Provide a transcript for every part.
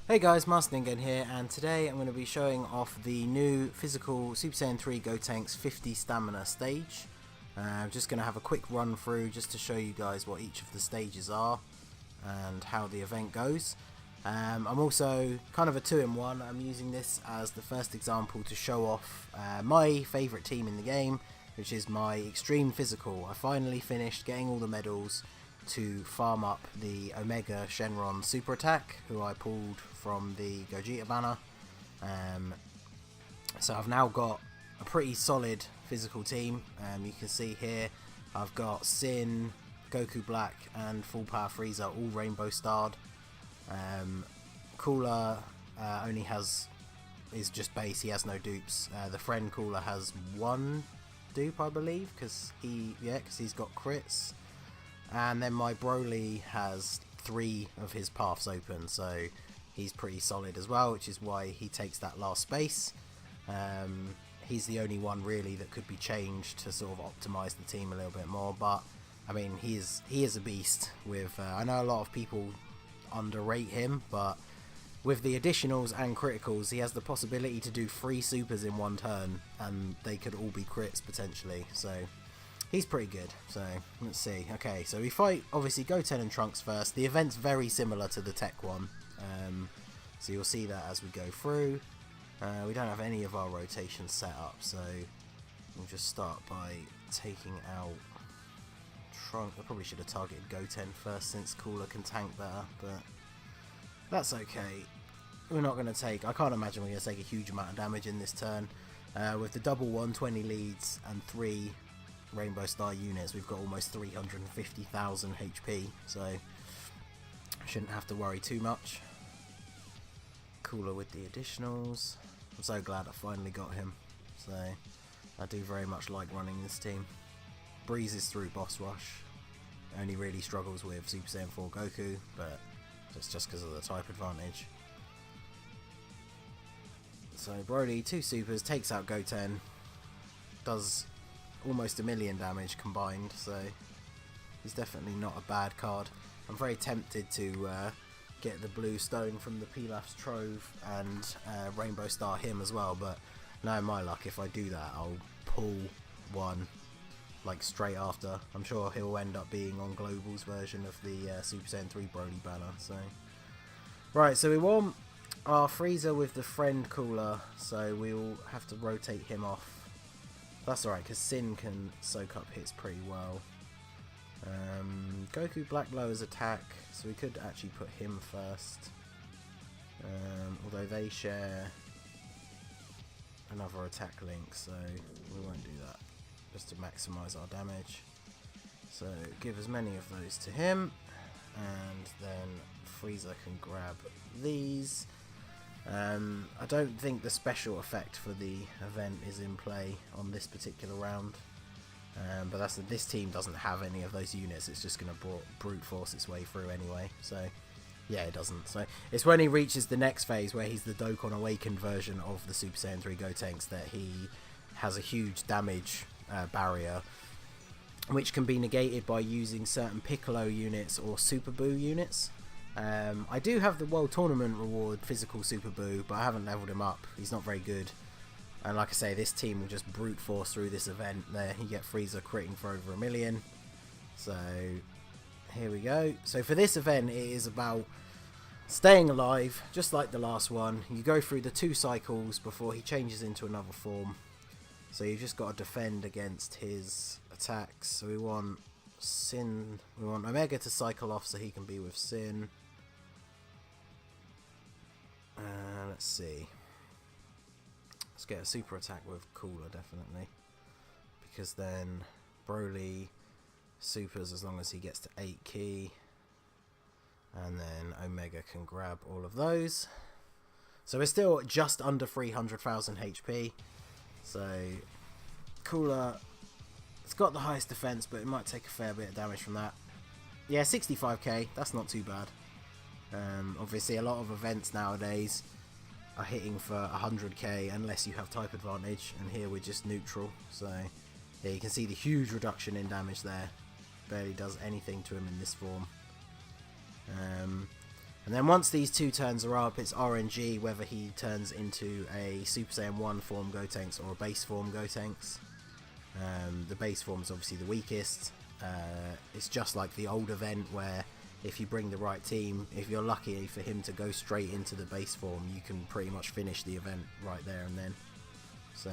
Hey guys, Master Ninja here, and today I'm going to be showing off the new physical Super Saiyan 3 Gotenks 50 stamina stage. I'm just going to have a quick run through just to show you guys what each of the stages are and how the event goes. I'm also kind of a 2-in-1. I'm using this as the first example to show off my favourite team in the game, which is my Extreme Physical. I finally finished getting all the medals to farm up the Omega Shenron super attack, who I pulled from the Gogeta banner. So I've now got a pretty solid physical team. You can see here I've got Sin, Goku Black and Full Power Frieza all rainbow starred. Cooler is just base, he has no dupes. The friend Cooler has one dupe, I believe, because he's got crits. And then my Broly has 3 of his paths open, so he's pretty solid as well, which is why he takes that last space. He's the only one really that could be changed to sort of optimize the team a little bit more, but I mean he is a beast. With I know a lot of people underrate him, but with the additionals and criticals he has the possibility to do 3 supers in one turn, and they could all be crits potentially, so he's pretty good. So let's see. Okay, so we fight obviously Goten and Trunks first. The event's very similar to the tech one, so you'll see that as we go through. We don't have any of our rotations set up, so we'll just start by taking out Trunks. I probably should have targeted Goten first since Cooler can tank better, but that's okay. We're not going to take, I can't imagine we're going to take a huge amount of damage in this turn. With the double 120 leads and 3 Rainbow Star units, we've got almost 350,000 HP, so shouldn't have to worry too much. Cooler with the additionals. I'm so glad I finally got him, so I do very much like running this team. Breezes through Boss Rush, only really struggles with Super Saiyan 4 Goku, but that's just because of the type advantage. So Broly, 2 supers, takes out Goten, does almost 1,000,000 damage combined, so he's definitely not a bad card. I'm very tempted to get the blue stone from the Pilaf's Trove and Rainbow Star him as well, but knowing my luck, if I do that I'll pull one like straight after. I'm sure he'll end up being on Global's version of the Super Saiyan 3 Broly banner. So right, so we want our Frieza with the friend Cooler, so we'll have to rotate him off. That's alright, because Sin can soak up hits pretty well. Goku Black lowers attack, so we could actually put him first. Although they share another attack link, so we won't do that. Just to maximise our damage. So give as many of those to him, and then Frieza can grab these. I don't think the special effect for the event is in play on this particular round, but this team doesn't have any of those units. It's just going to brute force its way through anyway, so yeah, it doesn't. So it's when he reaches the next phase where he's the Dokkan Awaken version of the Super Saiyan 3 Gotenks that he has a huge damage barrier, which can be negated by using certain Piccolo units or Super Buu units. I do have the World Tournament reward physical Super Buu, but I haven't leveled him up. He's not very good. And like I say, this team will just brute force through this event. There, you get Frieza critting for over 1,000,000. So, here we go. So for this event, it is about staying alive, just like the last one. You go through the 2 cycles before he changes into another form. So you've just got to defend against his attacks. So we want Sin, we want Omega to cycle off so he can be with Sin. Let's see. Let's get a super attack with Cooler, definitely. Because then Broly supers as long as he gets to 8 key. And then Omega can grab all of those. So we're still just under 300,000 HP. So Cooler, it's got the highest defense, but it might take a fair bit of damage from that. Yeah, 65k, that's not too bad. Obviously a lot of events nowadays are hitting for 100k unless you have type advantage, and here we're just neutral. So yeah, you can see the huge reduction in damage there. Barely does anything to him in this form. And then once these 2 turns are up, it's RNG whether he turns into a Super Saiyan 1 form Gotenks or a base form Gotenks. The base form is obviously the weakest. It's just like the old event where if you bring the right team, if you're lucky for him to go straight into the base form, you can pretty much finish the event right there and then. So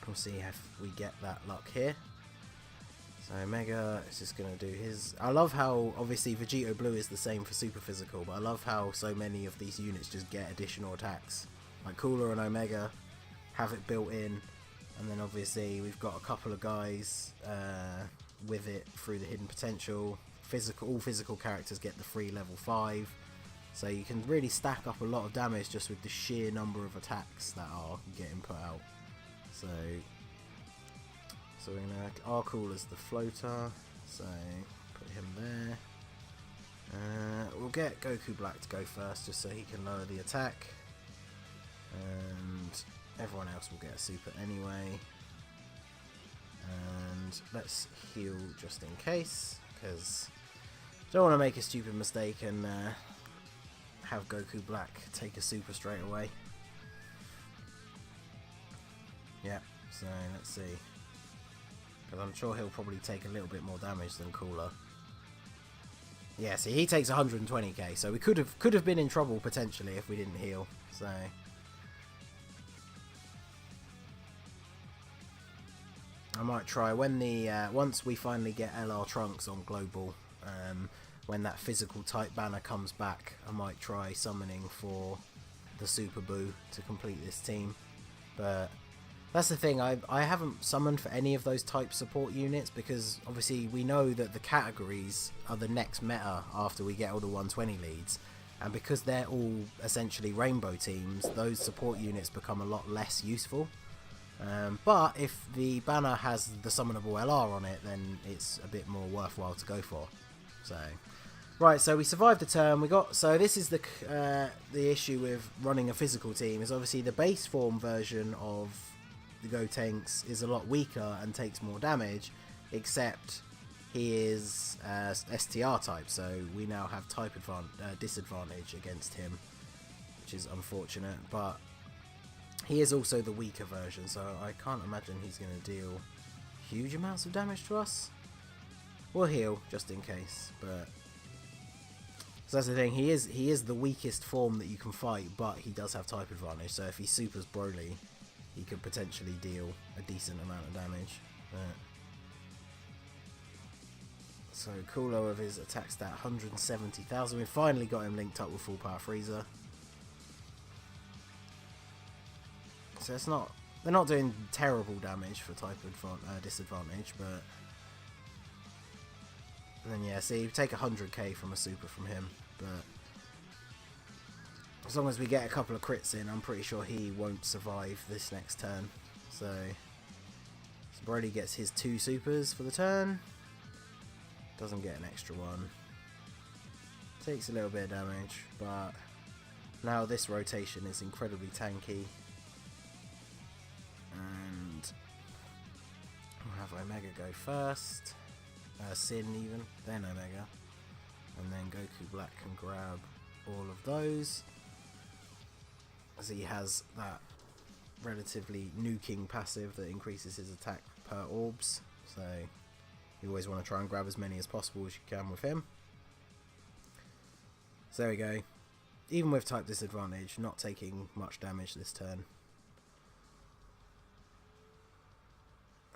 we'll see if we get that luck here. So Omega is just going to do his... I love how, obviously, Vegito Blue is the same for Super Physical, but I love how so many of these units just get additional attacks. Like Cooler and Omega have it built in, and then obviously we've got a couple of guys with it through the hidden potential. All physical characters get the free level 5, so you can really stack up a lot of damage just with the sheer number of attacks that are getting put out. So we're going to R-Cool as the floater, so put him there. We'll get Goku Black to go first just so he can lower the attack, and everyone else will get a super anyway. And let's heal just in case, because I don't want to make a stupid mistake and have Goku Black take a super straight away. Yeah, so let's see. Because I'm sure he'll probably take a little bit more damage than Cooler. Yeah, see, he takes 120k, so we could have been in trouble potentially if we didn't heal. So I might try when the once we finally get LR Trunks on global, when that physical type banner comes back, I might try summoning for the Super Boo to complete this team. But that's the thing, I haven't summoned for any of those type support units because obviously we know that the categories are the next meta after we get all the 120 leads, and because they're all essentially rainbow teams, those support units become a lot less useful. But if the banner has the summonable LR on it, then it's a bit more worthwhile to go for. So right, so we survived the turn. So this is the issue with running a physical team, is obviously the base form version of the Gotenks is a lot weaker and takes more damage, except he is STR type, so we now have type disadvantage against him, which is unfortunate, but he is also the weaker version, so I can't imagine he's going to deal huge amounts of damage to us. We'll heal just in case, but so that's the thing, he is the weakest form that you can fight, but he does have type advantage, so if he supers Broly, he could potentially deal a decent amount of damage. So Cooler with his attack stat 170,000. We finally got him linked up with Full Power Frieza. So it's not, they're not doing terrible damage for type disadvantage, but and then yeah, see, you take 100k from a super from him, but as long as we get a couple of crits in, I'm pretty sure he won't survive this next turn. So Broly gets his 2 supers for the turn. Doesn't get an extra one. Takes a little bit of damage, but now this rotation is incredibly tanky. And we'll have Omega go first. Sin even, then Omega. And then Goku Black can grab all of those, as he has that relatively nuking passive that increases his attack per orbs, so you always want to try and grab as many as possible as you can with him. So there we go, even with type disadvantage, not taking much damage this turn.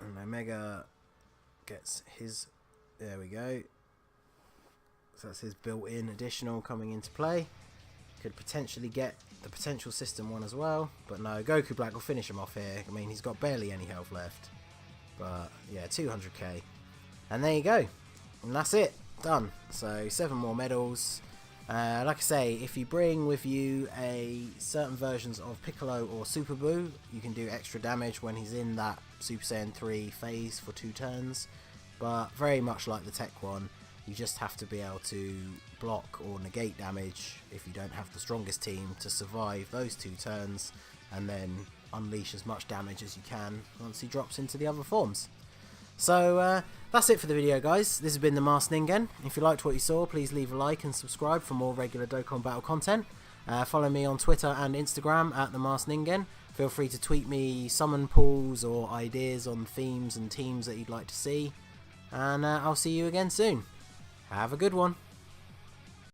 And Omega gets his, there we go, so that's his built-in additional coming into play. Could potentially get the potential system one as well, but no, Goku Black will finish him off here. I mean, he's got barely any health left, but yeah, 200k, and there you go, and that's it, done. So 7 more medals. Like I say, if you bring with you certain versions of Piccolo or Super Boo, you can do extra damage when he's in that Super Saiyan 3 phase for 2 turns, but very much like the Tech one, you just have to be able to block or negate damage if you don't have the strongest team to survive those 2 turns, and then unleash as much damage as you can once he drops into the other forms. So that's it for the video, guys. This has been the Masked Ningen. If you liked what you saw, please leave a like and subscribe for more regular Dokkan Battle content. Follow me on Twitter and Instagram at the Masked Ningen. Feel free to tweet me summon pulls or ideas on themes and teams that you'd like to see. And I'll see you again soon. Have a good one.